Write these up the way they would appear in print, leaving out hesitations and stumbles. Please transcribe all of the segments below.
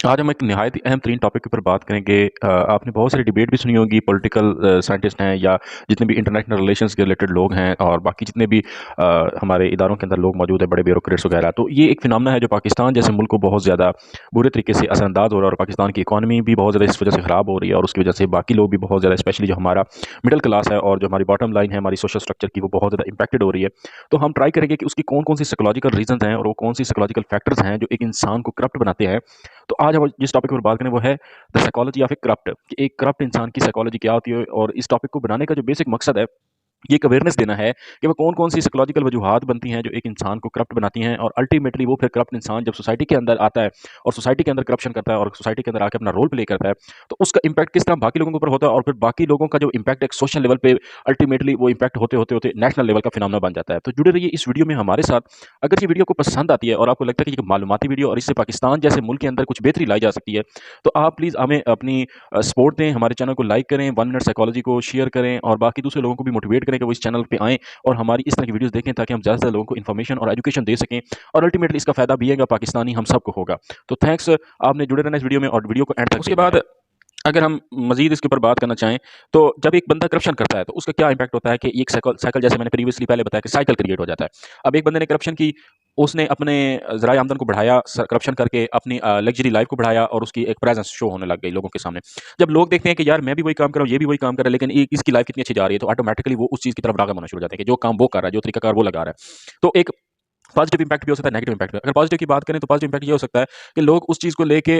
आज हम एक निहायत ही अहम तरीन टॉपिक के ऊपर बात करेंगे। आपने बहुत सारी डिबेट भी सुनी होगी। पॉलिटिकल साइंटिस्ट हैं या जितने भी इंटरनेशनल रिलेशंस के रिलेटेड लोग हैं और बाकी जितने भी हमारे इदारों के अंदर लोग मौजूद हैं, बड़े ब्यूरोक्रेट्स वगैरह। तो ये एक फिनोमेना है जो पाकिस्तान जैसे मुल्क को बहुत ज़्यादा बुरे तरीके से असरअंदाज हो रहा है और पाकिस्तान की इकॉनमी भी बहुत ज़्यादा इस वजह से ख़राब हो रही है और उसकी वजह से बाकी लोग भी बहुत ज़्यादा, स्पेशली जो हमारा मिडिल क्लास है और जो हमारी बॉटम लाइन है हमारी सोशल स्ट्रक्चर की, वो बहुत ज़्यादा इंपैक्टेड हो रही है। तो हम ट्राई करेंगे कि उसकी कौन कौन सी साइकोलॉजिकल रीजंस हैं और वो कौन सी साइकोलॉजिकल फैक्टर्स हैं जो एक इंसान को करप्ट बनाते हैं। तो आज हम जिस टॉपिक पर बात करें वो है the psychology of A corrupt, कि एक करप्ट इंसान की साइकोलॉजी क्या होती है। और इस टॉपिक को बनाने का जो बेसिक मकसद है, ये एक अवेयरनेस देना है कि वो कौन-कौन सी साइकोलॉजिकल वजूहात बनती हैं जो एक इंसान को करप्ट बनाती हैं और अल्टीमेटली वो फिर करप्ट इंसान जब सोसाइटी के अंदर आता है और सोसाइटी के अंदर करप्शन करता है और सोसाइटी के अंदर आके अपना रोल प्ले करता है, तो उसका इम्पैक्ट किस तरह बाकी लोगों के ऊपर होता है और फिर बाकी लोगों का जो इम्पैक्ट एक सोशल लेवल पे अल्टीमेटली वो इम्पैक्ट होते-होते नेशनल लेवल का फिनोमेना बन जाता है। तो जुड़े रहिए इस वीडियो में हमारे साथ। अगर ये वीडियो को पसंद आती है और आपको लगता है कि ये मालूमाती वीडियो और इससे पाकिस्तान जैसे मुल्क के अंदर कुछ बेहतरी लाई जा सकती है, तो आप प्लीज़ हमें अपनी सपोर्ट दें, हमारे चैनल को लाइक करें, 1 मिनट साइकोलॉजी को शेयर करें और बाकी दूसरे लोगों को भी मोटिवेट करें कि वो इस चैनल पे आएँ और हमारी इस तरह की वीडियोज़ देखें, ताकि हम ज़्यादा से ज़्यादा लोगों को इन्फॉर्मेशन और एजुकेशन दे सकें और अल्टीमेटली इसका फ़ायदा भी है पाकिस्तानी हम सबको होगा। तो थैंक्स, आपने जुड़े रहना इस वीडियो में और वीडियो को एंड तक उसके बाद अगर हम मज़ीद इसके ऊपर बात करना चाहें, तो जब एक बंदा करप्शन करता है, तो उसका क्या इम्पैक्ट होता है कि एक साइकिल साइकिल जैसे मैंने प्रीवियसली पहले बताया कि साइकिल क्रिएट हो जाता है। अब एक बंदे ने करप्शन की, उसने अपने ज़राए आमदन को बढ़ाया, करप्शन करके अपनी लग्जरी लाइफ को बढ़ाया और उसकी एक प्रेजेंस शो होने लग गई लोगों के सामने। जब लोग देखते हैं कि यार मैं भी वही काम कर रहा हूँ, ये भी वही काम कर रहा है, लेकिन इसकी लाइफ कितनी अच्छी जा रही है, तो ऑटोमेटिकली वो उस चीज़ की तरफ राग़िब होना शुरू हो जाते हैं कि जो काम वो कर रहा है, जो तरीकाकार वो लगा रहा है। तो एक पॉजिटिव इम्पैक्ट भी हो सकता है, नेगेटिव इम्पैक्ट भी। अगर पॉजिटिव की बात करें तो पॉजिटिव इम्पैक्ट ये हो सकता है कि लोग उस चीज़ को लेके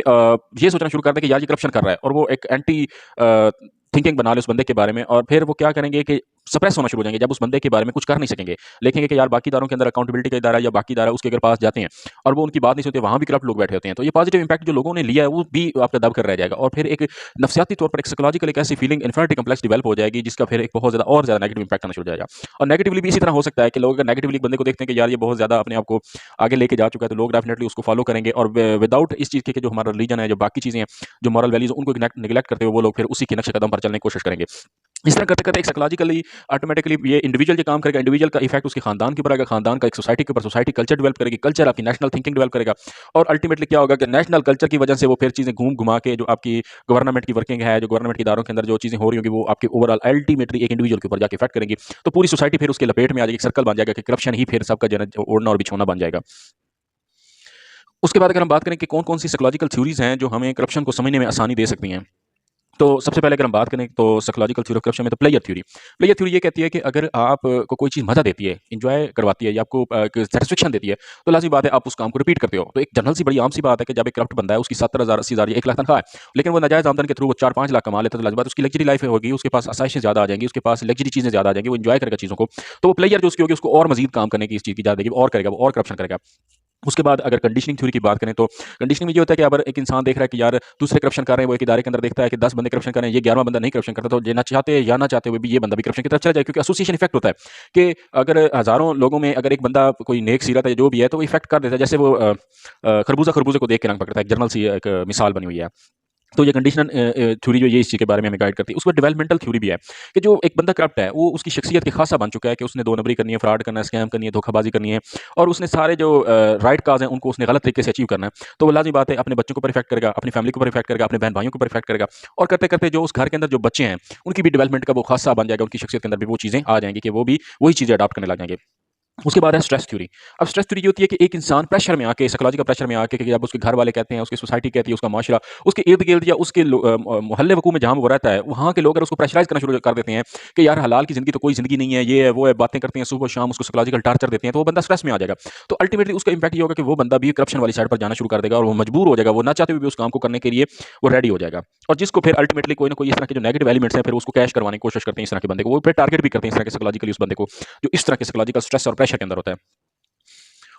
ये सोचना शुरू कर दें कि यार ये करप्शन कर रहा है और वो एक एंटी थिंकिंग बना ले उस बंदे के बारे में और फिर वो क्या करेंगे कि सप्रेस होना शुरू हो जाएंगे जब उस बंदे के बारे में कुछ कर नहीं सकेंगे। देखेंगे कि यार बाकी इदारों के अंदर अकाउंटेबिलिटी का इदारा या बाकी इदारा उसके अगर पास जाते हैं और वो उनकी बात नहीं सुनते, वहाँ भी करप्ट लोग बैठे होते हैं। तो ये पॉजिटिव इम्पैक्ट जो लोगों ने लिया है वो भी आपका दब कर रह जाएगा और फिर एक नफसियाती तौर पर एक साइकोलॉजिकल एक ऐसी फीलिंग इन्फिनिटी कम्प्लेक्स डेवलप हो जाएगी जिसका फिर एक बहुत ज़्यादा और ज़्यादा नेगेटिव इम्पैक्ट आना शुरू हो जाएगा। और नेगेटिवली भी इसी तरह हो सकता है कि लोग अगर नेगेटिवली बंदे को देखते हैं कि यार ये बहुत ज़्यादा अपने आप को आगे लेके जा चुका है, तो लोग डेफिनेटली उसको फॉलो करेंगे और विदाउट इस चीज़ के कि जो हमारा रिलीजन है, जो बाकी चीज़ें हैं, जो मॉरल वैल्यूज उनको निगलेक्ट करते हुए वो लोग फिर उसी के नक्शे कदम पर चलने की कोशिश करेंगे। इस तरह करते-करते एक साइकोलॉजिकली ऑटोमेटिकली ये इंडिविजुअल जो काम करेगा, इंडिविजुअल का इफेक्ट उसके खानदान के ऊपर आएगा, खानदान का एक सोसाइटी के ऊपर, सोसाइटी कल्चर डेवलप करेगी, कल्चर आपकी नेशनल थिंकिंग डेवलप करेगा और अल्टीमेटली क्या होगा कि नेशनल कल्चर की वजह से वो फिर चीज़ें घूम-घुमा के जो आपकी गवर्नमेंट की वर्किंग है, जो गवर्नमेंट के इदारों के अंदर जो चीज़ें हो रही होंगी, वो आपके ओवरऑल अल्टीमेटली एक इंडिविजुअल के ऊपर जाके इफेक्ट करेंगी। तो पूरी सोसाइटी फिर उसके लपेट में आ जाएगी, एक सर्कल बन जाएगा कि करप्शन ही फिर सबका जो है ना ओढ़ना और बिछौना बन जाएगा। उसके बाद अगर हम बात करें कि कौन-कौन सी साइकोलॉजिकल थ्योरीज़ हैं जो हमें करप्शन को समझने में आसानी दे सकती हैं। तो सबसे पहले अगर हम बात करें तो साइकोलॉजिकल थ्योरी ऑफ करप्शन में तो प्लेयर थ्योरी। प्लेयर थ्योरी ये कहती है कि अगर आप को कोई चीज़ मज़ा देती है, एन्जॉय करवाती है या आपको सैटिस्फैक्शन देती है, तो लाज़मी बात है आप उस काम को रिपीट करते हो। तो एक जनरल सी बड़ी आम सी बात है कि जब एक करप्ट बंदा है, उसकी 70,000 80,000 या 1 लाख तनख्वाह है, लेकिन वो नाजायज़ आमदन के थ्रू वो 4-5 लाख कमा लेता है, तो लाज़मी बात है उसकी लग्ज़री लाइफ़ होगी, उसके पास आसाइशें ज़्यादा आ जाएँगी, उसके पास लग्ज़री चीज़ें ज़्यादा आ जाएँगी, वो एन्जॉय करेगा चीज़ों को। तो वो प्लेयर जो उसकी होगी उसको और मज़ीद काम करने की इस चीज़ की इजाज़त देगी, वो और करेगा, वो और करप्शन करेगा। उसके बाद अगर कंडीशनिंग थ्योरी की बात करें तो कंडीशनिंग में ये होता है कि अगर एक इंसान देख रहा है कि यार दूसरे करप्शन कर रहे हैं, वो एक इदारे के अंदर देखता है कि 10 बंदे करप्शन कर रहे हैं, ये 11वां बंदा नहीं करप्शन करता, तो ये ना चाहते या ना चाहते हुए भी ये बंदा भी करप्शन की तरफ चला जाए, क्योंकि एसोसिएशन इफेक्ट होता है कि अगर हज़ारों लोगों में अगर एक बंदा कोई नेक सीरत है जो भी है, तो वो इफेक्ट कर देता है। जैसे वो खरबूजा खरबूजे को देख के रंग पकड़ता है, एक जनरल सी एक मिसाल बनी हुई है। तो ये कंडीशनल थ्योरी जो ये इस चीज़ के बारे में हमें गाइड करती है। उसके बाद डेवलपमेंटल थ्योरी भी है कि जो एक बंदा करप्ट है, वो उसकी शख्सियत के खासा बन चुका है कि उसने दो नंबरी करनी है, फ्रॉड करना है, स्कैम करनी है, धोखाबाजी करनी है और उसने सारे जो राइट काज़ हैं, उनको उसने गलत तरीके से अचीव करना है। तो वो लाज़मी बात है अपने बच्चों के ऊपर इफेक्ट करेगा, अपनी फैमिली के ऊपर इफेक्ट करेगा, अपने बहन-भाइयों के ऊपर इफेक्ट करेगा और करते-करते जो उस घर के अंदर जो बच्चे हैं, उनकी भी डेवलपमेंट का वो खासा बन जाएगा, उनकी शख्सियत के अंदर भी वो चीज़ें आ जाएँगी कि वो भी वही चीज़ें अडॉप्ट करने लग जाएँगे। उसके बाद है स्ट्रेस थ्योरी। अब स्ट्रेस थ्योरी ये होती है कि एक इंसान प्रेशर में आके, साइकोलॉजिकल प्रेशर में आके, कि जब उसके घर वाले कहते हैं, उसकी सोसाइटी कहती है, उसका माशरा, उसके इर्द-गिर्द या उसके मोहल्ले वकूँ में जहाँ वो रहता है, वहाँ के लोग अगर उसको प्रेशराइज़ करना शुरू कर देते हैं कि यार हलाल की ज़िंदगी तो कोई ज़िंदगी नहीं है, ये है, वो है, बातें करते हैं सुबह-शाम, उसको साइकोलॉजिकल टॉर्चर देते हैं, तो वो बंदा स्ट्रेस में आ जाएगा। तो अल्टीमेटली उसका इम्पैक्ट ये होगा कि वो बंदा भी करप्शन वाली साइड पर जाना शुरू कर देगा और वो मजबूर हो जाएगा, वो ना चाहते हुए भी उस काम को करने के लिए वो रेडी हो जाएगा। और जिसको फिर अल्टीमेटली कोई ना कोई इस तरह के जो नेगेटिव एलिमेंट्स हैं, फिर उसको कैश करवाने की कोशिश करते हैं इस तरह के बंदे को, वो फिर टारगेट भी करते हैं इस तरह के साइकोलॉजिकली उस बंदे को, जो इस तरह के साइकोलॉजिकल स्ट्रेस और प्रेशर के अंदर होता है।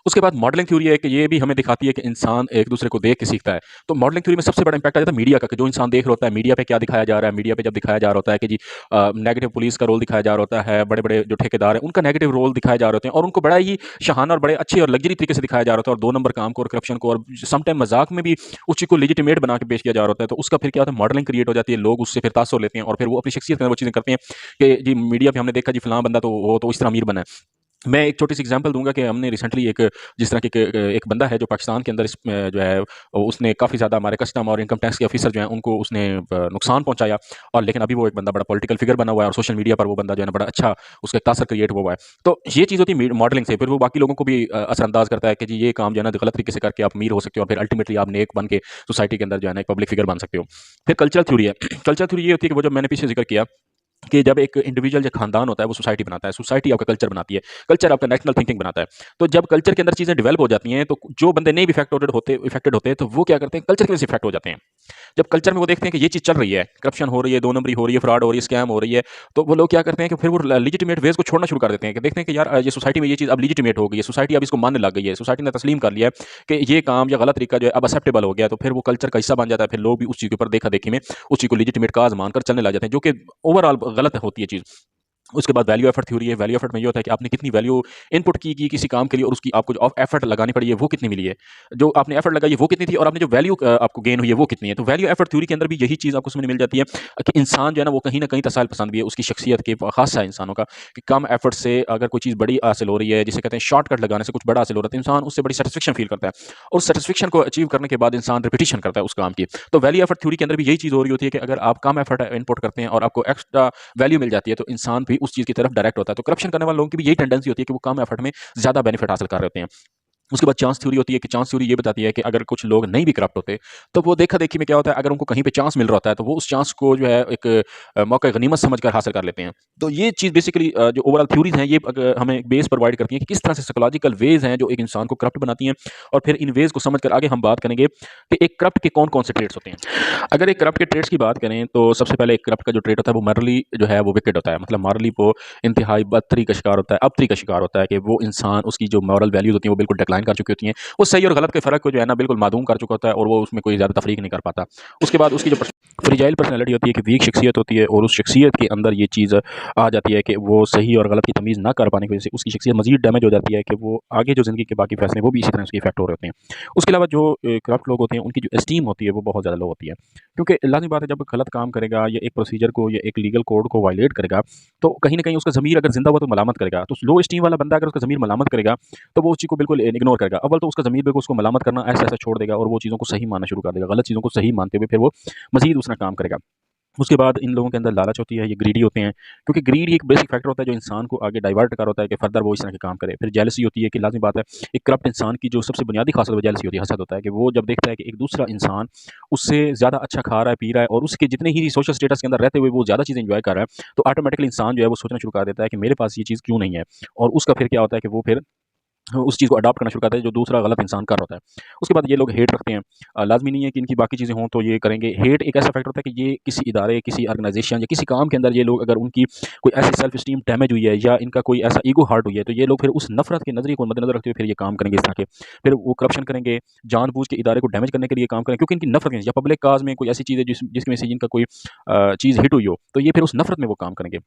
उसके बाद मॉडलिंग थ्योरी है कि ये भी हमें दिखाती है कि इंसान एक दूसरे को देख के सीखता है। तो मॉडलिंग थ्योरी में सबसे बड़ा इम्पैक्ट आ जाता है मीडिया का, कि जो इंसान देख रहा होता है मीडिया पे क्या दिखाया जा रहा है, मीडिया पे जब दिखाया जा रहा होता है कि जी नेगेटिव पुलिस का रोल दिखाया जा रहा होता है, बड़े-बड़े जो ठेकेदार हैं उनका नेगेटिव रोल दिखाए जा रहे होते हैं और उनको बड़ा ही शाहाना और बड़े अच्छे और लग्जरी तरीके से दिखाया जा रहा होता है और 2 नंबर काम को और करप्शन को और सम टाइम मज़ाक में भी उस चीज़ को लेजिटिमेट बना के पेश किया जा रहा होता है। तो उसका फिर क्या होता है, मॉडलिंग क्रिएट हो जाती है, लोग उससे फिर तासुर लेते हैं और फिर वो अपनी शख्सियत के अंदर वो चीज़ें करते हैं कि जी मीडिया पे हमने देखा जी फलाँ बंदा तो वो तो इस तरह अमीर बना है। मैं एक छोटी सी एग्जांपल दूंगा कि हमने रिसेंटली एक जिस तरह के एक बंदा है जो पाकिस्तान के अंदर जो है उसने काफ़ी ज़्यादा हमारे कस्टम और इनकम टैक्स के ऑफिसर जो हैं उनको उसने नुकसान पहुंचाया। और लेकिन अभी वो एक बंदा बड़ा पॉलिटिकल फिगर बना हुआ है और सोशल मीडिया पर वो बंदा जो है ना बड़ा अच्छा उसका एक तासर क्रिएट हुआ है। तो ये चीज़ होती है मॉडलिंग से, फिर वो बाकी लोगों को भी असरअंदाज करता है कि जी ये काम जो है ना गलत तरीके से करके आप अमीर हो सकते हो और फिर अल्टीमेटली आप नेक बन के सोसाइटी के अंदर जो है ना एक पब्लिक फिगर बन सकते हो। फिर कल्चरल थ्योरी है। कल्चरल थ्योरी ये होती है कि वो जब मैंने पीछे जिक्र किया कि जब एक इंडिविजुअल या खानदान होता है वो सोसाइटी बनाता है, सोसाइटी आपका कल्चर बनाती है, कल्चर आपका नेशनल थिंकिंग बनाता है। तो जब कल्चर के अंदर चीज़ें डेवलप हो जाती हैं तो जो बंदे नहीं भी इफेक्टेड होते हैं तो वो क्या करते हैं, कल्चर की वजह से इफेक्ट हो जाते हैं। जब कल्चर में वो देखते हैं कि ये चीज़ चल रही है, करप्शन हो रही है, दो नंबरी हो रही है, फ्रॉड हो रही है, स्कैम हो रही है, तो वो लोग क्या करते हैं कि फिर वो लीजिटिमेट वेज को छोड़ना शुरू कर देते हैं कि देखते हैं कि यार ये सोसाइटी में ये चीज़ अब लीजिटिमेट हो गई है, सोसाइटी अब इसको मानने लग गई है, सोसाइटी ने तस्लीम कर लिया है कि ये काम या गलत तरीका जो है अब एक्सेप्टेबल हो गया है, तो फिर वो कल्चर का हिस्सा बन जाता है। फिर लोग भी उस चीज़ के ऊपर देखा देखी में उस चीज़ को लीजिटिमेट काज मानकर चलने लग जाते हैं, जो कि ओवरऑल गलत होती है चीज़। उसके बाद वैल्यू एफर्ट थ्योरी है। वैल्यू एफर्ट में ये होता है कि आपने कितनी वैल्यू इनपुट की किसी काम के लिए और उसकी आपको जो एफर्ट लगानी पड़ी है वो कितनी मिली है, जो आपने एफर्ट लगाई है वो कितनी थी और आपने जो वैल्यू आपको गेन हुई है वो कितनी है। तो वैल्यू एफर्ट थ्योरी के अंदर भी यही चीज़ आपको समझ में मिल जाती है कि इंसान जो है ना वो कहीं ना कहीं तसाइल पसंद भी है, उसकी शख्सियत के खासा है इंसानों का कि कम एफर्ट से अगर कोई चीज़ बड़ी हासिल हो रही है, जिसे कहते हैं शॉर्टकट लगाने से कुछ बड़ा हासिल हो रहा है, तो इंसान उससे बड़ी सेटिस्फेक्शन फील करता है और सेटिस्फेक्शन को अचीव करने के बाद इंसान रिपीटिशन करता है उस काम की। तो वैल्यू एफर्ट थ्योरी के अंदर भी यही चीज़ हो रही होती है कि अगर आप कम एफर्ट इनपुट करते हैं और आपको एक्स्ट्रा वैल्यू मिल जाती है तो इंसान भी उस चीज़ की तरफ डायरेक्ट होता है। तो करप्शन करने वाले लोगों की भी यही टेंडेंसी होती है कि वो कम एफर्ट में ज़्यादा बेनिफिट हासिल कर रहे होते हैं। उसके बाद चांस थ्योरी होती है कि चांस थ्योरी ये बताती है कि अगर कुछ लोग नहीं भी करप्ट होते तो वो देखा देखी में क्या होता है, अगर उनको कहीं पे चांस मिल रहा होता है तो वो उस चांस को जो है एक मौका गनीमत समझकर हासिल कर लेते हैं। तो ये चीज़ बेसिकली जो ओवरऑल थ्योरीज हैं ये हमें एक बेस प्रोवाइड करती हैं कि किस तरह से साइकोलॉजिकल वेज हैं जो एक इंसान को करप्ट बनाती हैं। और फिर इन वेज को समझकर आगे हम बात करेंगे कि एक करप्ट के कौन कौन से ट्रेड्स होते हैं। अगर एक करप्ट के ट्रेड्स की बात करें तो सबसे पहले एक करप्ट का जो ट्रेड होता है वो मॉरली जो है वो विकेट होता है, मतलब मॉरली वो इंतहाई बदतरी का शिकार होता है, अबतरी का शिकार होता है कि वो इंसान उसकी जो मॉरल वैल्यूज होती हैं वो बिल्कुल डिक्लाइन कर चुकी होती हैं, वो सही और गलत के फ़र्क को जो है ना बिल्कुल मादूम कर चुका होता है और वो उसमें कोई ज़्यादा तफरीक नहीं कर पाता। उसके बाद उसकी जो फ्रीजाइल पर्सनैलिटी होती है कि वीक शख्सियत होती है और उस शख्सियत के अंदर ये चीज़ आ जाती है कि वो सही और गलत की तमीज़ ना कर पाने की वजह से उसकी शख्सियत मज़ीद डैमेज हो जाती है कि वो आगे जो ज़िंदगी के बाकी फैसले वो भी इसी तरह उसके इफेक्ट हो रहे होते हैं। उसके अलावा जो करप्ट लोग होते हैं उनकी जो एस्टीम होती है वो बहुत ज़्यादा लो होती है, क्योंकि लाज़मी बात है जब गलत काम करेगा या एक प्रोसीजर को या एक लीगल कोड को वायलेट करेगा तो कहीं न कहीं उसका ज़मीर अगर ज़िंदा हुआ तो मलामत करेगा। तो लो एस्टीम वाला बंदा अगर उसका ज़मीर मलामत करेगा तो वो उस चीज़ को बिल्कुल इग्नोर करेगा। अव्वल तो उसका ज़मीर बिल्कुल उसको मलामत करना ऐसा-ऐसा छोड़ देगा और वो चीज़ों को सही मानना शुरू कर देगा। गलत चीज़ों को सही मानते हुए फिर वो मज़ीद दूसरा काम करेगा। उसके बाद इन लोगों के अंदर लालच होती है, ये ग्रीडी होते हैं, क्योंकि ग्रीड एक बेसिक फैक्टर होता है जो इंसान को आगे डाइवर्ट कर होता है कि फर्दर वो इस तरह के काम करे। फिर जेलसी होती है कि लाज़मी बात है, एक करप्ट इंसान की जो सबसे बुनियादी खासियत वो जेलसी होती है, हसद होता है कि वो जब देखता है कि एक दूसरा इंसान उससे ज़्यादा अच्छा खा रहा है, पी रहा है और उसके जितने ही सोशल स्टेटस के अंदर रहते हुए वो ज़्यादा चीज़ें एन्जॉय कर रहा है, तो ऑटोमैटिकली इंसान जो है वो सोचना शुरू कर देता है कि मेरे पास ये चीज़ क्यों नहीं है? और उसका फिर क्या होता है कि वो फिर उस चीज़ को अडॉप्ट करना शुरू करता है जो दूसरा गलत इंसान कर रहा होता है। उसके बाद ये लोग हेट रखते हैं। लाज़मी नहीं है कि इनकी बाकी चीज़ें हों तो ये करेंगे। हेट एक ऐसा फैक्टर होता है कि ये किसी इदारे, किसी ऑर्गनाइज़ेशन या किसी काम के अंदर ये लोग अगर उनकी कोई ऐसी सेल्फ एस्टीम डैमेज हुई है या इनका कोई ऐसा ईगो हर्ट हुई है, तो ये लोग फिर उस नफ़रत के नज़रिए को मद्देनज़र रखते हुए फिर ये काम करेंगे इस तरह के। फिर वो करप्शन करेंगे, जानबूझ के इदारे को डैमेज करने के लिए काम करेंगे क्योंकि इनकी नफ़रत है या पब्लिक काज़ में कोई ऐसी चीज़ है जिसकी वजह से इनका कोई चीज़ हिट हुई हो, तो ये फिर उस नफ़रत में वो काम करेंगे।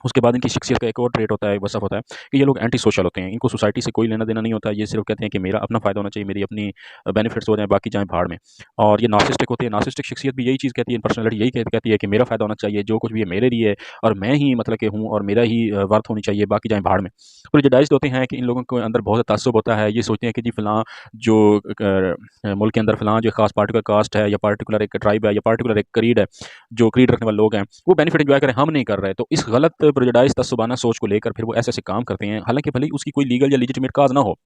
उसके बाद इनकी शख्सियत का एक और ट्रेट होता है, वसफ़ होता है कि ये लोग एंटी सोशल होते हैं। इनको सोसाइटी से कोई लेना-देना नहीं होता है। ये सिर्फ़ कहते हैं कि मेरा अपना फ़ायदा होना चाहिए, मेरी अपनी बेनिफिट्स हो जाएँ, बाकी जाएँ भाड़ में। और ये नार्सिसिस्टिक होते हैं। नार्सिसिस्टिक शख्सियत भी यही चीज़ कहती है, पर्सनैलिटी यही कहती है कि मेरा फ़ायदा होना चाहिए, जो कुछ भी है मेरे लिए है और मैं ही मतलब कि हूँ और मेरा ही वर्थ होनी चाहिए, बाकी जाएँ भाड़ में। प्रेजुडाइज़्ड होते हैं कि इन लोगों के अंदर बहुत तअस्सुब होता है। ये सोचते हैं कि जी फ़लाँ जो मुल्क के अंदर फ़लाँ जो ख़ास पार्टिकुलर कास्ट है या पार्टिकुलर एक ट्राइब है या पार्टिकुलर एक क्रीड है, जो क्रीड रखने वाले लोग हैं, वो बेनिफिट एन्जॉय करें, हम नहीं कर रहे। तो इस गलत प्रेजुडाइज़ तस्सुबाना सोच को लेकर फिर वो ऐसे-ऐसे काम करते हैं, हालाँकि भले ही उसकी कोई लीगल या लेजिटिमेट काज़ ना हो।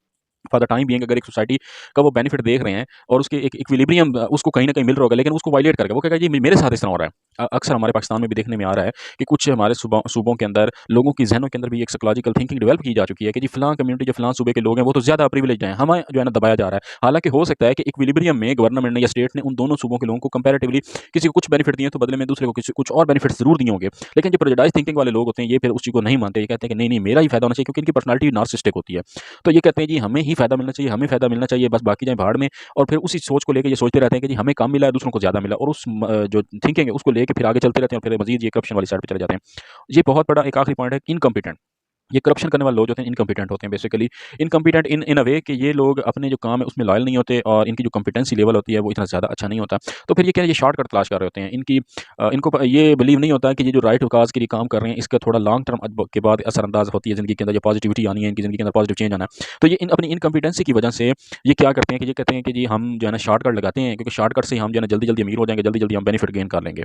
फॉर द टाइम बीइंग अगर एक सोसाइटी का वो बेनिफिट देख रहे हैं और उसके एक इक्विलिब्रियम उसको कहीं न कहीं मिल रहा होगा, लेकिन उसको वायलेट करके वो कहेगा जी मेरे साथ इस तरह हो रहा है। अक्सर हमारे पाकिस्तान में भी देखने में आ रहा है कि कुछ हमारे सूबों के अंदर लोगों की ज़हनों के अंदर भी एक साइकोलॉजिकल थिंकिंग डेवलप की जा चुकी है कि जी फलाँ कम्युनिटी जो फलाँ सूबे के लोग हैं वो तो ज़्यादा प्रिविलेज्ड हैं, हमें जो है ना दबाया जा रहा है। हालाँकि हो सकता है कि इक्विलिब्रियम में गवर्नमेंट ने या स्टेट ने उन दोनों सूबों के लोगों को कंपैरेटिवली किसी को कुछ बेनिफिट दिए तो बदले में दूसरे को किसी कुछ और बेनिफिट ज़रूर दिए होंगे। लेकिन जो प्रेजुडाइज़ थिंकिंग वाले लोग होते हैं ये फिर उस चीज़ को नहीं मानते, ये कहते हैं कि नहीं, नहीं मेरा ही फ़ायदा होना चाहिए क्योंकि इनकी पर्सनैलिटी नार्सिसिस्टिक होती है। तो ये कहते हैं जी हमें ही फ़ायदा मिलना चाहिए, हमें फ़ायदा मिलना चाहिए, बस बाकी जाएँ भाड़ में। और फिर उसी सोच को लेके ये सोचते रहते हैं कि जी हमें कम मिला है, दूसरों को ज़्यादा मिला और उस जो थिंकिंग है उसको लेके फिर आगे चलते रहते हैं और फिर मज़ीद ये करप्शन वाली साइड पे चले जाते हैं। ये बहुत बड़ा एक आखिरी पॉइंट है इनकम्पिटेंट। ये करप्शन करने वाले लोग जो होते हैं इनकम्पिटेंट होते हैं बेसिकली। इनकम्पिटेंट इन इन अ वे कि ये लोग अपने जो काम है उसमें लॉयल नहीं होते और इनकी जो कॉम्पिटेंसी लेवल होती है वो इतना ज़्यादा अच्छा नहीं होता। तो फिर ये क्या है, ये शॉर्टकट तलाश कर रहे होते हैं। ये बिलीव नहीं होता कि ये जो राइट काज़ के लिए काम कर रहे हैं इसका थोड़ा लॉन्ग टर्म के बाद असरअंदाज होती है ज़िंदगी के अंदर, जो पॉजिटिविटी आनी है, इनकी ज़िंदगी के अंदर पॉजिटिव चेंज आना है। तो ये अपनी इनकम्पिटेंसी की वजह से ये क्या करते हैं कि ये कहते हैं कि जी हम जो है ना शॉर्टकट लगाते हैं, क्योंकि शॉर्टकट से हम जो है ना जल्दी जल्दी अमीर हो जाएंगे, जल्दी जल्दी हम बेनिफिट गेन कर लेंगे।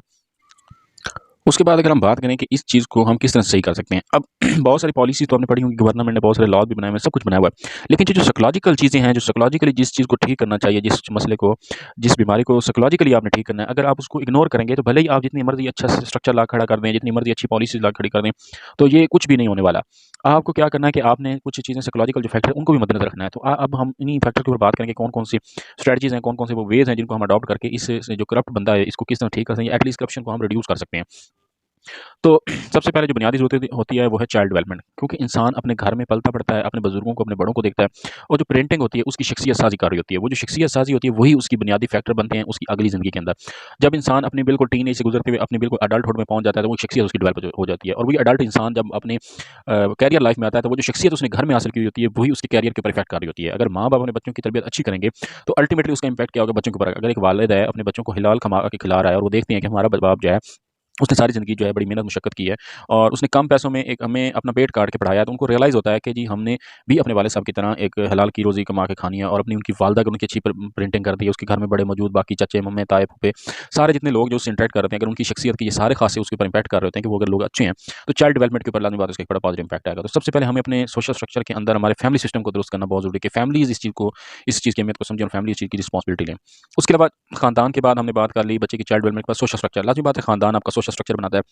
उसके बाद अगर हम बात करें कि इस चीज़ को हम किस तरह से सही कर सकते हैं। अब बहुत सारी पॉलिसीज़ तो आपने पढ़ी होंगी, गवर्नमेंट ने बहुत सारे लॉज भी बनाए हुए हैं, सब कुछ बनाया हुआ है। लेकिन जो साइकोलॉजिकल चीज़ें हैं, जो साइकोलॉजिकली जिस चीज़ को ठीक करना चाहिए, जिस मसले को, जिस बीमारी को साइकोलॉजिकली आपने ठीक करना है, अगर आप उसको इग्नोर करेंगे तो भले ही आप जितनी मर्ज़ी अच्छा स्ट्रक्चर ला खड़ा कर दें, जितनी मर्ज़ी अच्छी पॉलिसीज़ ला खड़ी कर दें, तो ये कुछ भी नहीं होने वाला। आपको क्या करना है कि आपने कुछ चीज़ें साइकोलॉजिकल जो फैक्टर है उनको भी मद्देनज़र रखना है। तो अब हम इन्हीं फैक्टर के ऊपर बात करेंगे, कौन-कौन सी स्ट्रैटेजीज़ हैं, कौन-कौन से वो वेज़ हैं जिनको हम अडॉप्ट करके इस जो करप्ट बंदा है इसको किस तरह ठीक कर सकते हैं, एटलीस्ट करप्शन को हम रिड्यूस कर सकते हैं। तो सबसे पहले जो बुनियादी ज़रूरत होती है वो है चाइल्ड डेवलपमेंट, क्योंकि इंसान अपने घर में पलता पड़ता है, अपने बुजुर्गों को, अपने बड़ों को देखता है, और जो पेरेंटिंग होती है उसकी शख्सियत साजी कर रही होती है। वो जो शख्सियत साजी होती है वही उसकी बुनियादी फैक्टर बनते हैं उसकी अगली ज़िंदगी के अंदर। जब इंसान अपनी बिल्कुल टीन एज से गुजरते हुए अपनी बिल्कुल अडल्टहुड में पहुंच जाता है तो वो शख्सियत उसकी डेवलप हो जाती है, और वही अडल्ट इंसान जब अपने कैरियर लाइफ में आता है तो वो जो शख्सियत उसने घर में हासिल की होती है वही उसके कैरियर के ऊपर इफेक्ट कर रही होती है। अगर माँ बाप अपने बच्चों की तरबियत अच्छी करेंगे तो अल्टीमेटली उसका इंपैक्ट क्या होगा बच्चों के ऊपर। अगर एक वालिद है अपने बच्चों को हिलाल कमा के खिला रहा है और वो देखते हैं कि हमारा बाप जो है उसने सारी ज़िंदगी जो है बड़ी मेहनत मुशक्कत की है और उसने कम पैसों में एक हमें अपना पेट काट के पढ़ाया, तो उनको रियलाइज़ होता है कि जी हमने भी अपने वालिद साहब की तरह एक हलाल की रोज़ी कमा के खानी है, और अपनी उनकी वालदा को उनकी अच्छी प्रिंटिंग कर दी है, उसके घर में बड़े मौजूद बाकी चचे मम्मे ताए फूफे सारे जितने लोग जो उससे इंटरेक्ट कर रहे हैं, अगर उनकी शख्सियत के ये सारे खासे उसके ऊपर इंपैक्ट कर रहे होते हैं कि वो अगर लोग अच्छे हैं तो चाइल्ड डेवलपमेंट के ऊपर लाजमी बात है उसका एक बड़ा पॉजिटिव इंपैक्ट आएगा। तो सबसे पहले हमें अपने सोशल स्ट्रक्चर के अंदर हमारे फैमिली सिस्टम को दुरुस्त करना बहुत जरूरी है कि फैमिलीज इस चीज़ की अहमियत को समझें और फैमिली इस चीज़ की रिस्पॉन्सिबिलिटी लें। उसके बाद खानदान के बाद हमने बात कर ली बच्चे की चाइल्ड डेवलपमेंट के बाद सोशल स्ट्रक्चर, लाजमी बात है खानदान आपका सोशल स्ट्रक्चर बनाता है।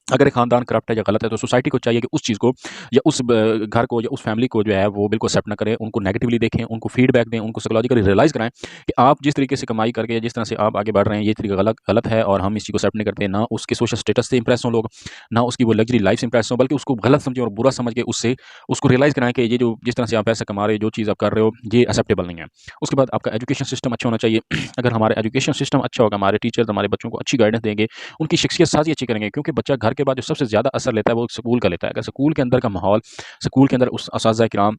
अगर एक खानदान करप्ट है या गलत है तो सोसाइटी को चाहिए कि उस चीज़ को या उस घर को या उस फैमिली को जो है वो बिल्कुल एक्सेप्ट ना करें, उनको नेगेटिवली देखें, उनको फीडबैक दें, उनको साइकोलॉजिकली रियलाइज़ कराएं कि आप जिस तरीके से कमाई करके या जिस तरह से आप आगे बढ़ रहे हैं ये तरीका गलत गलत है और हम इस चीज़ को एक्सेप्ट नहीं करते। ना उसके सोशल स्टेटस से इंप्रेस हों लोग, ना उसकी वो लग्जरी लाइफ से इंप्रेस हों, बल्कि उसको गलत समझें और बुरा समझ के उससे उसको रियलाइज़ कराएं कि ये जो जिस तरह से आप पैसा कमा रहे हो, जो चीज़ आप कर रहे हो, ये एक्सेप्टेबल नहीं है। उसके बाद आपका एजुकेशन सिस्टम अच्छा होना चाहिए। अगर हमारा एजुकेशन सिस्टम अच्छा होगा, हमारे टीचर्स हमारे बच्चों को अच्छी गाइडेंस देंगे, उनकी शख्सियत साज़ी अच्छी करेंगे, क्योंकि बच्चा घर के बाद जो सबसे ज़्यादा असर लेता है वो स्कूल का लेता है। अगर स्कूल के अंदर का माहौल, स्कूल के अंदर उस असातिज़ा किराम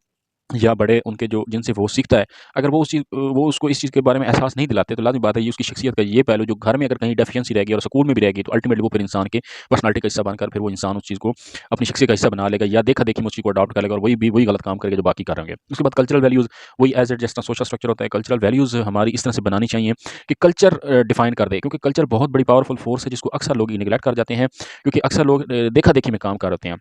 या बड़े उनके जो जिनसे वो सीखता है, अगर वो उसको इस चीज़ के बारे में एहसास नहीं दिलाते तो लाज़मी बात है ये उसकी शख्सियत का ये पहलू जो घर में अगर कहीं डेफिशिएंसी रहेगी और स्कूल में भी रहेगी तो अल्टीमेटली वो फिर इंसान के पर्सनैलिटी का हिस्सा बनकर फिर वो इंसान उस चीज़ को अपनी शख्सियत का हिस्सा बना लेगा या देखा-देखी में उस चीज़ को अडॉप्ट कर लेगा और वही गलत काम करेगा जो बाकी कर रहे होंगे। उसके बाद कल्चरल वैल्यूज़, वही एज़ इट जिस तरह सोशल स्ट्रक्चर होता है, कल्चरल वैल्यूज़ हमारी इस तरह से बनानी चाहिए कि कल्चर डिफाइन कर दे, क्योंकि कल्चर बहुत बड़ी पावरफुल फोर्स है जिसको अक्सर लोग निगलेक्ट कर जाते हैं, क्योंकि अक्सर लोग देखा-देखी में काम कर होते हैं।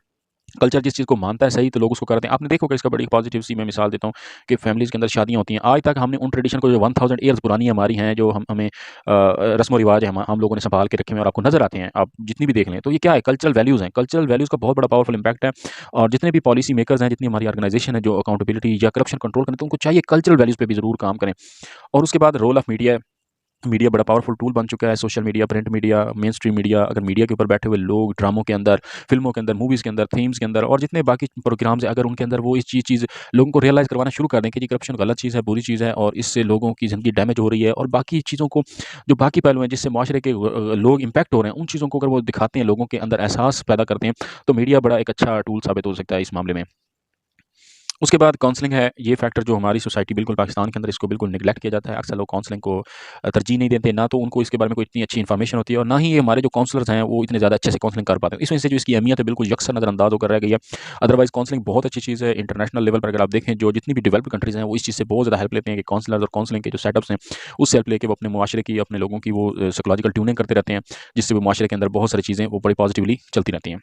कल्चर जिस चीज़ को मानता है सही तो लोग उसको करते हैं। आपने देखा होगा इसका बड़ी पॉजिटिव सी मैं मिसाल देता हूँ कि फैमिलीज़ के अंदर शादियाँ होती हैं। आज तक हमने उन ट्रेडिशन को जो 1000 ईयर्स पुरानी हमारी हैं, जो हमें रस्म-ओ-रिवाज है हम लोगों ने सँभाल के रखे हुए हैं और आपको नज़र आते हैं, आप जितनी भी देख लें। तो ये क्या है, कल्चरल वैल्यूज़ हैं। कल्चरल वैल्यूज़ का बहुत बड़ा पावरफुल इम्पैक्ट है, और जितने भी पॉलिसी मेकर्स हैं, जितनी हमारी ऑर्गनाइज़ेशन है जो अकाउंटेबिलिटी या करप्शन कंट्रोल करें, तो उनको चाहिए कल्चरल वैल्यूज़ पे भी ज़रूर काम करें। और उसके बाद रोल ऑफ मीडिया, मीडिया बड़ा पावरफुल टूल बन चुका है। Social media, print media, main stream media, अगर मीडिया के ऊपर बैठे हुए लोग ड्रामों के अंदर, फ़िल्मों के अंदर, मूवीज़ के अंदर, थीम्स के अंदर और जितने बाकी प्रोग्राम्स हैं, अगर उनके अंदर वो इस चीज़ लोगों को रियलाइज़ करवाना शुरू कर दें कि जी करप्शन गलत चीज़ है, बुरी चीज़ है और इससे लोगों की ज़िंदगी डैमेज हो रही है, और बाकी चीज़ों को जो बाकी पहलू हैं जिससे माशरे के लोग इम्पैक्ट हो रहे हैं, उन चीज़ों को अगर वो दिखाते हैं, लोगों के अंदर एहसास पैदा करते हैं, तो मीडिया बड़ा एक अच्छा टूल साबित हो सकता है इस मामले में। उसके बाद काउंसलिंग है, ये फैक्टर जो हमारी सोसाइटी बिल्कुल पाकिस्तान के अंदर इसको बिल्कुल नेग्लेक्ट किया जाता है। अक्सर लोग काउंसलिंग को तरजीह नहीं देते, ना तो उनको इसके बारे में कोई इतनी अच्छी इन्फॉर्मेशन होती है और ना ही ये हमारे जो काउंसलर्स हैं वो इतने ज़्यादा अच्छे से काउंसलिंग कर पाते हैं। इस वजह से जो इसकी अहमियत है बिल्कुल यकसर नज़रअंदाज होकर रह गई है। अदरवाइज़ काउंसलिंग बहुत अच्छी चीज़ है। इंटरनेशनल लेवल पर अगर आप देखें, जो जितनी भी डेवलप्ड कंट्रीज़ हैं वो इस चीज़ से बहुत ज़्यादा हेल्प लेते हैं कि काउंसलर्स और काउंसलिंग के जो सेटअप्स हैं उससे हेल्प लेके वो अपने मुआशरे की, अपने लोगों की वो साइकोलॉजिकल ट्यूनिंग करते रहते हैं, जिससे वो मुआशरे के अंदर बहुत सारी चीज़ें वो बड़ी पॉजिटिवली चलती रहती हैं।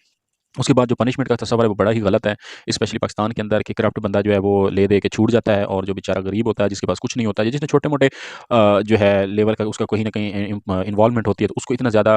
उसके बाद जो पनिशमेंट का तस्वर है वो बड़ा ही गलत है, स्पेशली पाकिस्तान के अंदर, कि करप्ट बंदा जो है वो ले दे के छूट जाता है, और जो बेचारा गरीब होता है जिसके पास कुछ नहीं होता है, जिसने छोटे-मोटे जो है लेवल का उसका कहीं न कहीं इन्वॉल्वमेंट होती है, तो उसको इतना ज़्यादा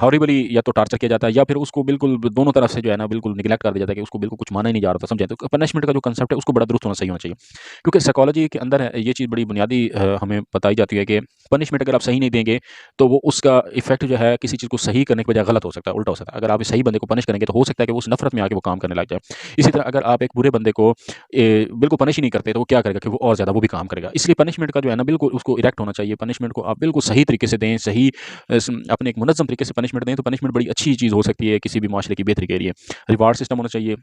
हॉरिबली या तो टार्चर किया जाता है या फिर उसको बिल्कुल दोनों तरफ से जो है ना बिल्कुल निगलेक्ट कर दिया जाता है कि उसको बिल्कुल कुछ माना ही नहीं जा रहा था, समझे? तो पनिशमेंट का जो कांसेप्ट है उसको बड़ा दुरुस्त होना सही होना चाहिए, क्योंकि साइकोलॉजी के अंदर है ये चीज़ बड़ी बुनियादी हमें बताई जाती है कि पनिशमेंट अगर आप सही नहीं देंगे तो वो उसका इफ़ेक्ट जो है किसी चीज़ को सही करने के बजाय गलत हो सकता है, उल्टा हो सकता है। अगर आप सही बंदे को पनिश करेंगे तो हो सकता है कि वो उस नफ़रत में आके वो काम करने लग जाए। इसी तरह अगर आप एक बुरे बंदे को बिल्कुल पनिश ही नहीं करते तो वो क्या करेगा कि वो और ज़्यादा वो भी काम करेगा। इसलिए पनिशमेंट का जो है ना बिल्कुल उसको इरेक्ट होना चाहिए। पनिशमेंट को आप बिल्कुल सही तरीके से दें, सही अपने एक मुनज़्ज़म तरीके से पनिशमेंट दें, तो पनिशमेंट बड़ी अच्छी चीज़ हो सकती है किसी भी माशरे की बेहतरी के लिए। रिवार्ड सिस्टम होना चाहिए।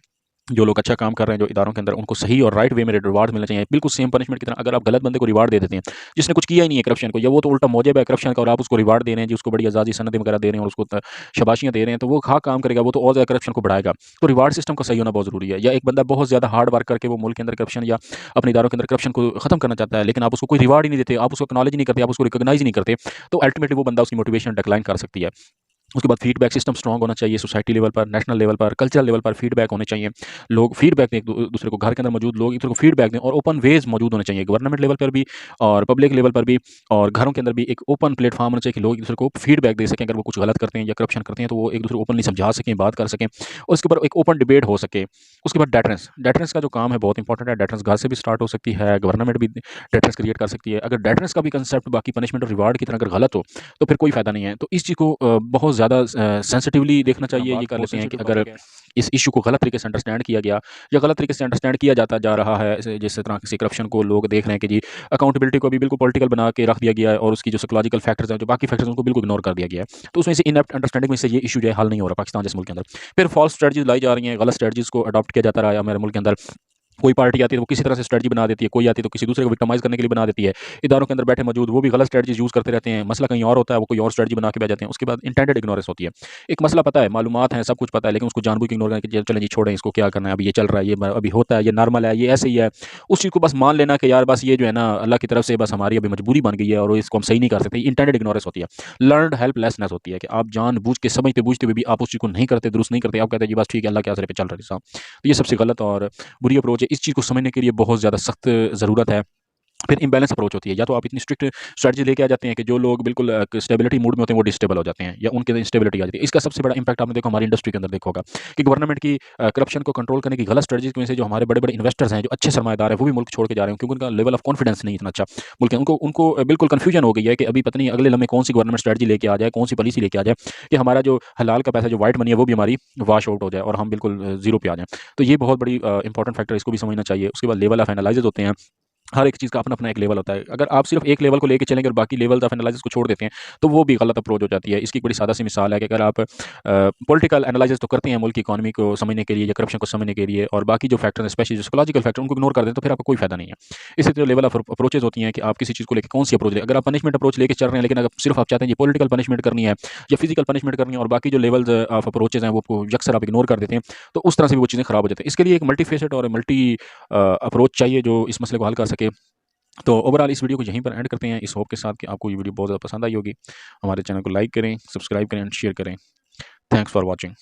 जो लोग अच्छा काम कर रहे हैं जो इदारों के अंदर, उनको सही और राइट वे में रिवार्ड मिलना चाहिए। बिल्कुल सेम पनिशमेंट की तरह अगर आप गलत बंदे को रिवार्ड दे देते हैं, जिसने कुछ किया ही नहीं है करप्शन को, या वो तो उल्टा मौजब है करप्शन का, और आप उसको रिवार्ड दे रहे हैं जी, उसको बड़ी आज़ादी सनदें वगैरह दे रहे हैं और उसको शाबाशियाँ दे रहे हैं, तो वो हाँ काम करेगा, वो तो और ज़्यादा करप्शन को बढ़ाएगा। तो रिवार्ड सिस्टम का सही होना बहुत ज़रूरी है। या एक बंदा बहुत ज़्यादा हार्ड वर्क करके वो मुल्क के अंदर करप्शन या अपने इदारों के अंदर करप्शन को खत्म करना चाहता है, लेकिन आप उसको कोई रिवार्ड ही नहीं देते, आप उसको एक्नॉलेज नहीं करते, आप उसको रिकॉग्नाइज नहीं करते, तो अल्टीमेटली वो बंदा उसकी मोटिवेशन डिक्लाइन कर सकती है। उसके बाद फीडबैक सिस्टम स्ट्रॉन्ग होना चाहिए, सोसाइटी लेवल पर, नेशनल लेवल पर, कल्चरल लेवल पर फीडबैक होने चाहिए। लोग फीडबैक दें एक दूसरे को, घर के अंदर मौजूद लोग एक दूसरे को फीडबैक दें, और ओपन वेज मौजूद होने चाहिए गवर्नमेंट लेवल पर भी और पब्लिक लेवल पर भी, और घरों के अंदर भी एक ओपन प्लेटफॉर्म होना चाहिए कि लोग एक दूसरे को फीडबैक दे सकें। अगर वो कुछ गलत करते हैं या करप्शन करते हैं तो वो एक दूसरे को ओपनली समझा सकें, बात कर सकें, और उसके ऊपर एक ओपन डिबेट हो सके। उसके बाद डेटरेंस, डेटरेंस का जो काम है बहुत इंपॉर्टेंट है। डेटरेंस घर से भी स्टार्ट हो सकती है, गवर्नमेंट भी डेटरेंस क्रिएट कर सकती है। अगर डेटरेंस का भी कंसेप्ट बाकी पनिशमेंट और रिवार्ड की तरह अगर गलत हो तो फिर कोई फ़ायदा नहीं है। तो इस चीज़ को बहुत ज़्यादा सेंसिटिवली देखना चाहिए। ये कर लेते हैं कि अगर इस इश्यू को गलत तरीके से अंडरस्टैंड किया गया या गलत तरीके से अंडरस्टैंड किया जाता जा रहा है, जिस तरह से करप्शन को लोग देख रहे हैं कि जी अकाउंटेबिलिटी को भी बिल्कुल पॉलिटिकल बना के रख दिया गया है, और उसकी जो साइकोलॉजिकल फैक्टर्स हैं, जो बाकी फैक्टर्स हैं, उनको बिल्कुल इग्नोर कर दिया गया है। तो उसमें से इनएप्ट अंडरस्टैंडिंग में से ये इशू जो है हल नहीं हो रहा पाकिस्तान जैसे मुल्क के अंदर। फिर फॉल्स स्ट्रेटजीज लाई जा रही हैं, गलत स्ट्रेटजीज को अडॉप्ट किया जाता रहा है हमारे मुल्क के अंदर। कोई पार्टी आती है तो वो किसी तरह से स्ट्रेटजी बना देती है, कोई आती है तो किसी दूसरे को विक्टिमाइज़ करने के लिए बना देती है। इदारों के अंदर बैठे मौजूद वो भी गलत स्ट्रेटजीज़ यूज़ करते रहते हैं, मसला कहीं और होता है, वो कोई और स्ट्रेटजी बना के बैठ जाते हैं। उसके बाद इंटेंडेड इग्नोरेंस होती है। एक मसला पता है, मालूमात हैं, सब कुछ पता है, लेकिन उसको जानबूझ के इग्नोर करके चलें जी छोड़ें, इसको क्या करना है, अभी ये चल रहा है, ये अभी होता है, ये नॉर्मल है, ये ऐसे ही है। उस चीज़ को बस मान लेना कि यार बस ये जो है ना अल्लाह की तरफ से बस हमारी अभी मजबूरी बन गई है और इसको हम सही नहीं कर सकते। इंटेंडेड इग्नोरेंस होती है। लर्न्ड हेल्पलेसनेस होती है कि आप जानबूझ के समझते बूझते हुए भी आप उस चीज़ को नहीं करते, दुरुस्त नहीं करते, आप कहते हैं जी बस ठीक है, अल्लाह के आसरे पे चल रहा है साहब। तो ये सबसे गलत और बुरी अप्रोच है। इस चीज़ को समझने के लिए बहुत ज़्यादा सख्त ज़रूरत है। फिर इम्बैलेंस अप्रोच होती है। या तो आप इतनी स्ट्रिक्ट स्ट्रैटेजी लेके आ जाते हैं कि जो लोग बिल्कुल स्टेबिलिटी मूड में होते हैं वो डिस्टेबल हो जाते हैं, या उनके अंदर इंस्टेबिलिटी आ जाती है। इसका सबसे बड़ा इम्पैक्ट आपने देखा हमारी इंडस्ट्री के अंदर देखा होगा कि गवर्नमेंट की करप्शन को कंट्रोल करने की गलत स्ट्रेटजी की वजह से जो हमारे बड़े बड़े इन्वेस्टर्स हैं, जो अच्छे सरमाएदार हैं, वो भी मुल्क छोड़ के जा रहे हैं, क्योंकि उनका लेवल ऑफ कॉन्फिडेंस नहीं इतना अच्छा मुल्क है। उनको उनको बिल्कुल कन्फ्यूजन हो गई है कि अभी पता नहीं अगले लम्हे कौन सी गवर्नमेंट स्ट्रैटेजी लेके आ जाए, कौन सी पॉलिसी लेके आ जाए कि हमारा जो हलाल का पैसा, जो व्हाइट मनी है, वो भी हमारी वॉश आउट हो जाए और हम बिल्कुल जीरो पे आ जाएं। तो ये बहुत बड़ी इंपॉर्टेंट फैक्टर, इसको भी समझना चाहिए। उसके बाद लेवल ऑफ एनालिसिस होते हैं। हर एक चीज़ का अपना-अपना एक लेवल होता है। अगर आप सिर्फ़ एक लेवल को लेके चलेंगे और बाकी लेवल्स ऑफ एनालिसिस को छोड़ देते हैं, तो वो भी गलत अप्रोच हो जाती है। इसकी एक बड़ी सादा सी मिसाल है कि अगर आप पॉलिटिकल एनालिसिस तो करते हैं मुल्क की इकोनॉमी को समझने के लिए या करप्शन को समझने के लिए, और बाकी जो फैक्टर हैं, स्पेशली जो साइकोलॉजिकल फैक्टर, उनको इग्नोर कर दें, तो फिर आपको कोई फ़ायदा नहीं है। इसी तरह लेवल ऑफ अप्रोचेज़ होती हैं कि आप किसी चीज़ को लेके कौन-सी अप्रोच लें। अगर आप पनिशमेंट अप्रोच लेके चल रहे हैं, लेकिन अगर सिर्फ़ आप चाहते हैं ये पॉलिटिकल पनिशमेंट करनी है या फिज़िकल पनिशमेंट करनी है, और बाकी जो लेवल्स ऑफ अप्रोचेज़ हैं, वो आपको यकसर आप इग्नोर कर देते हैं, तो उस तरह से भी वो चीज़ें खराब हो जाती हैं। इसके लिए एक मल्टीफेसेट और मल्टी अप्रोच चाहिए जो इस मसले को हल कर सके। तो ओवरऑल इस वीडियो को यहीं पर एंड करते हैं, इस होप के साथ कि आपको ये वीडियो बहुत ज़्यादा पसंद आई होगी। हमारे चैनल को लाइक करें, सब्सक्राइब करें एंड शेयर करें। Thanks for watching.